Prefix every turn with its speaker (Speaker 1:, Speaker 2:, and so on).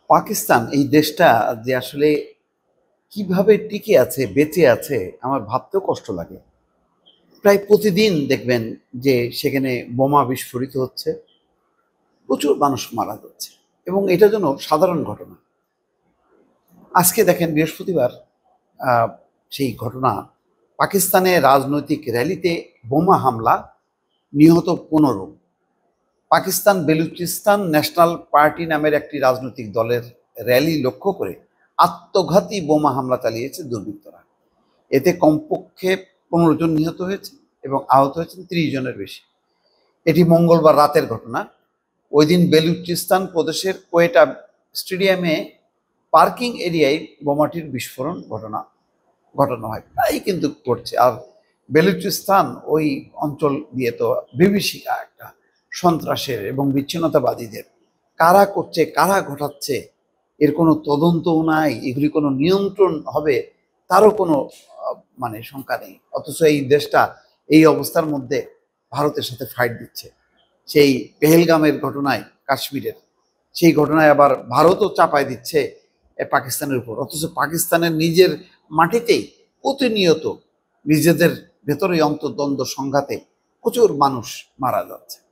Speaker 1: পাকিস্তান এই দেশটা যে আসলে কিভাবে টিকে আছে, বেঁচে আছে আমার ভাবতেও কষ্ট লাগে। প্রায় প্রতিদিন দেখবেন যে সেখানে বোমা বিস্ফোরিত হচ্ছে, প্রচুর মানুষ মারা যাচ্ছে এবং এটা যেন সাধারণ ঘটনা। আজকে দেখেন বৃহস্পতিবার আহ, সেই ঘটনা পাকিস্তানে রাজনৈতিক র্যালিতে বোমা হামলা, নিহত 15। পাকিস্তান বেলুচিস্তান ন্যাশনাল পার্টি নামের একটি রাজনৈতিক দলের র্যালি লক্ষ্য করে আত্মঘাতী বোমা হামলা চালিয়েছে দুর্বৃত্তরা। এতে কমপক্ষে 15 জন নিহত হয়েছে এবং আহত হয়েছেন 30 জনের বেশি। এটি মঙ্গলবার রাতের ঘটনা। ওই দিন বেলুচিস্তান প্রদেশের কোয়েটা স্টেডিয়ামে পার্কিং এরিয়ায় বোমাটির বিস্ফোরণ ঘটানো হয়, প্রায়ই কিন্তু ঘটছে। আর বেলুচিস্তান ওই অঞ্চল দিয়ে তো বিভীষিকা একটা সন্ত্রাসের এবং বিচ্ছিন্নতাবাদীদের। কারা করছে, কারা ঘটাচ্ছে, এর কোনো তদন্তও নাই, এগুলি কোনো নিয়ন্ত্রণ হবে তারও কোনো মানে শঙ্কা নেই। অথচ এই দেশটা এই অবস্থার মধ্যে ভারতের সাথে ফাইট দিচ্ছে। সেই পেহেলগামের ঘটনায়, কাশ্মীরের সেই ঘটনায় আবার ভারতও চাপায় দিচ্ছে পাকিস্তানের উপর। অথচ পাকিস্তানের নিজের মাটিতেই প্রতিনিয়ত নিজেদের ভেতরে অন্তর্দ্বন্দ্ব সংঘাতে প্রচুর মানুষ মারা যাচ্ছে।